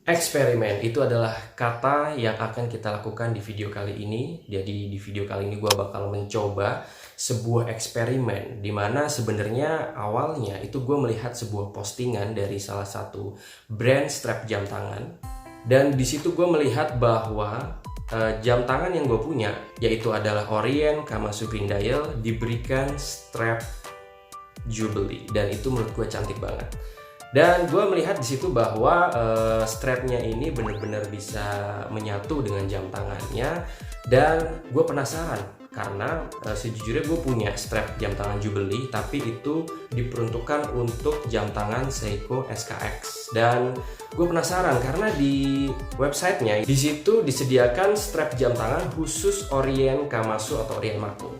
Eksperimen itu adalah kata yang akan kita lakukan di video kali ini. Jadi di video kali ini gue bakal mencoba sebuah eksperimen di mana sebenarnya awalnya itu gue melihat sebuah postingan dari salah satu brand strap jam tangan, dan di situ gue melihat bahwa jam tangan yang gue punya, yaitu adalah Orient Kamasu Green Dial, diberikan strap Jubilee, dan itu menurut gue cantik banget. Dan gue melihat di situ bahwa strapnya ini benar-benar bisa menyatu dengan jam tangannya, dan gue penasaran karena sejujurnya gue punya strap jam tangan Jubilee, tapi itu diperuntukkan untuk jam tangan Seiko SKX. Dan gue penasaran karena di websitenya di situ disediakan strap jam tangan khusus Orient Kamasu atau Orient Mako.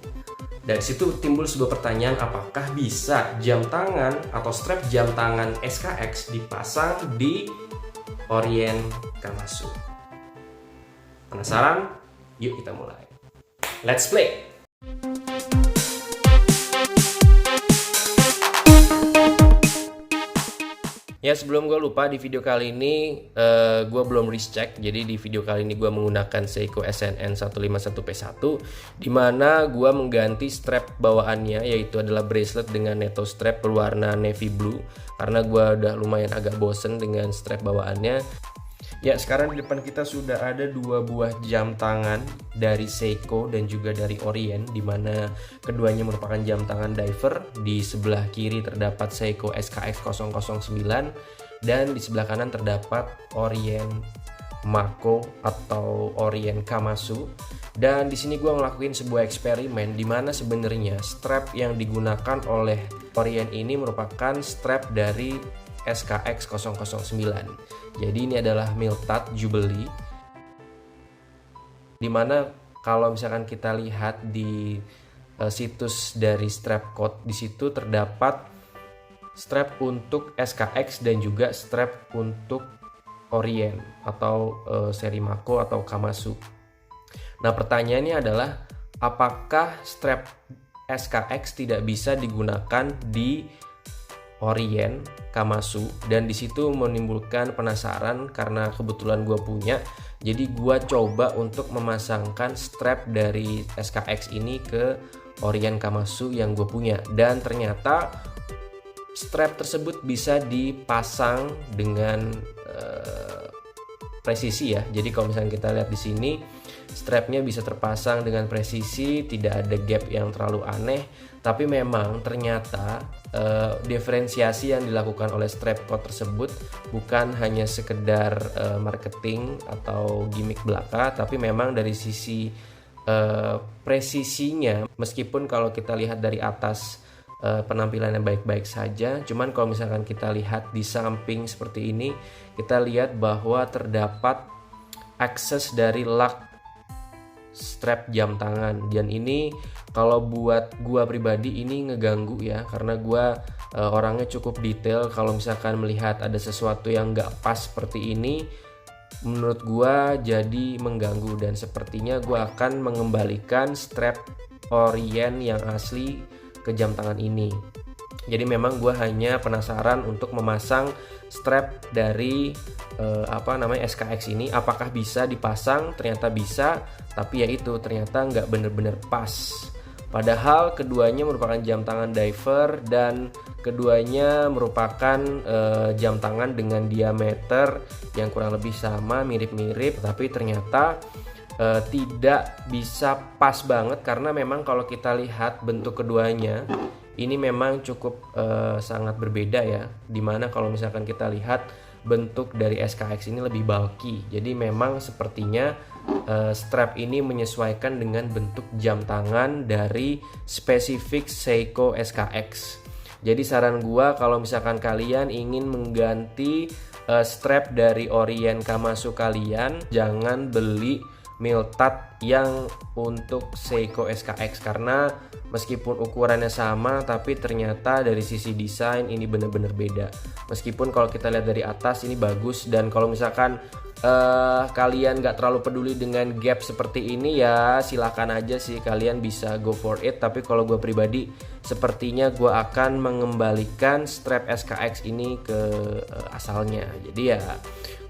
Dari situ timbul sebuah pertanyaan, apakah bisa jam tangan atau strap jam tangan SKX dipasang di Orient Kamasu? Penasaran? Yuk kita mulai. Let's play! Ya, sebelum gue lupa, di video kali ini gue belum recheck. Jadi di video kali ini gue menggunakan Seiko SNN 151P1, dimana gue mengganti strap bawaannya, yaitu adalah bracelet dengan netto strap berwarna navy blue, karena gue udah lumayan agak bosen dengan strap bawaannya. Ya, sekarang di depan kita sudah ada dua buah jam tangan dari Seiko dan juga dari Orient, dimana keduanya merupakan jam tangan diver. Di sebelah kiri terdapat Seiko SKX 009 dan di sebelah kanan terdapat Orient Mako atau Orient Kamasu. Dan di sini gue ngelakuin sebuah eksperimen di mana sebenarnya strap yang digunakan oleh Orient ini merupakan strap dari SKX 009. Jadi ini adalah Miltat Jubilee, dimana kalau misalkan kita lihat di situs dari strap code, di situ terdapat strap untuk SKX dan juga strap untuk Orient atau seri Mako atau Kamasu. Nah, pertanyaannya adalah apakah strap SKX tidak bisa digunakan di Orient Kamasu? Dan disitu menimbulkan penasaran karena kebetulan gue punya. Jadi gue coba untuk memasangkan strap dari SKX ini ke Orient Kamasu yang gue punya, dan ternyata strap tersebut bisa dipasang dengan presisi ya. Jadi kalau misalnya kita lihat di sini, strapnya bisa terpasang dengan presisi, tidak ada gap yang terlalu aneh. Tapi memang ternyata diferensiasi yang dilakukan oleh strap code tersebut bukan hanya sekedar marketing atau gimmick belaka, tapi memang dari sisi presisinya, meskipun kalau kita lihat dari atas penampilannya baik-baik saja, cuman kalau misalkan kita lihat di samping seperti ini, kita lihat bahwa terdapat akses dari lock strap jam tangan, dan ini kalau buat gua pribadi ini ngeganggu ya, karena gua orangnya cukup detail. Kalau misalkan melihat ada sesuatu yang nggak pas seperti ini, menurut gua jadi mengganggu, dan sepertinya gua akan mengembalikan strap Orient yang asli ke jam tangan ini. Jadi memang gue hanya penasaran untuk memasang strap dari SKX ini, apakah bisa dipasang. Ternyata bisa, tapi ya itu ternyata nggak bener-bener pas. Padahal keduanya merupakan jam tangan diver dan keduanya merupakan jam tangan dengan diameter yang kurang lebih sama, mirip-mirip, tapi ternyata tidak bisa pas banget, karena memang kalau kita lihat bentuk keduanya ini memang cukup sangat berbeda ya, dimana kalau misalkan kita lihat bentuk dari SKX ini lebih bulky. Jadi memang sepertinya strap ini menyesuaikan dengan bentuk jam tangan dari spesifik Seiko SKX. Jadi saran gua, kalau misalkan kalian ingin mengganti strap dari Orient Kamasu kalian, jangan beli Miltat yang untuk Seiko SKX, karena meskipun ukurannya sama, tapi ternyata dari sisi desain ini benar-benar beda. Meskipun kalau kita lihat dari atas ini bagus, dan kalau misalkan kalian nggak terlalu peduli dengan gap seperti ini, ya silakan aja sih, kalian bisa go for it. Tapi kalau gue pribadi sepertinya gue akan mengembalikan strap SKX ini ke asalnya. Jadi ya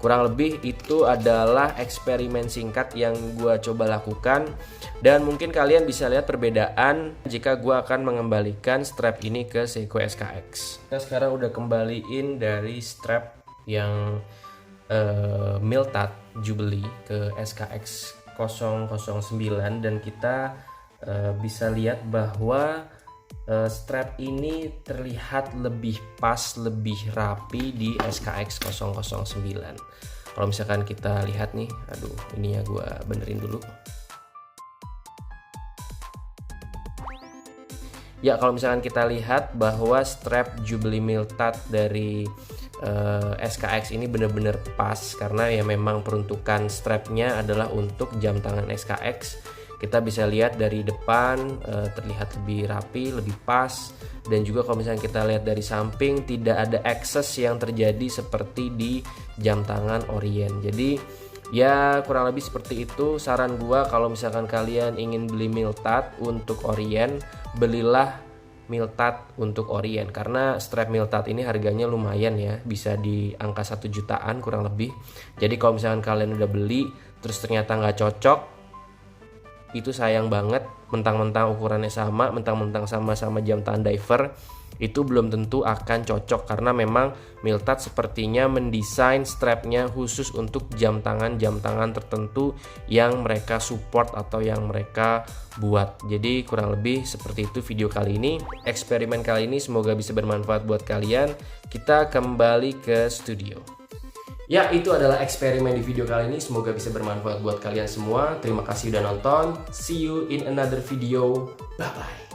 kurang lebih itu adalah eksperimen singkat yang gue coba lakukan, dan mungkin kalian bisa lihat perbedaan jika gue akan mengembalikan strap ini ke Seiko SKX. Kita sekarang udah kembaliin dari strap yang Miltat Jubilee ke SKX 009, dan kita bisa lihat bahwa strap ini terlihat lebih pas, lebih rapi di SKX 009. Kalau misalkan kita lihat nih, aduh ini ya gue benerin dulu. Ya kalau misalkan kita lihat bahwa strap Jubilee Miltat dari SKX ini benar-benar pas, karena ya memang peruntukan strapnya adalah untuk jam tangan SKX. Kita bisa lihat dari depan terlihat lebih rapi, lebih pas, dan juga kalau misalnya kita lihat dari samping tidak ada excess yang terjadi seperti di jam tangan Orient. Jadi ya kurang lebih seperti itu. Saran gua kalau misalkan kalian ingin beli Miltat untuk Orient, belilah Miltat untuk Orient, karena strap Miltat ini harganya lumayan ya, bisa di angka 1 jutaan kurang lebih. Jadi kalau misalkan kalian udah beli terus ternyata nggak cocok, itu sayang banget. Mentang-mentang ukurannya sama, mentang-mentang sama-sama jam tangan diver, itu belum tentu akan cocok, karena memang Miltat sepertinya mendesain strapnya khusus untuk jam tangan tertentu yang mereka support atau yang mereka buat. Jadi kurang lebih seperti itu video kali ini. Eksperimen kali ini semoga bisa bermanfaat buat kalian. Kita kembali ke studio. Ya, itu adalah eksperimen di video kali ini. Semoga bisa bermanfaat buat kalian semua. Terima kasih udah nonton. See you in another video. Bye-bye.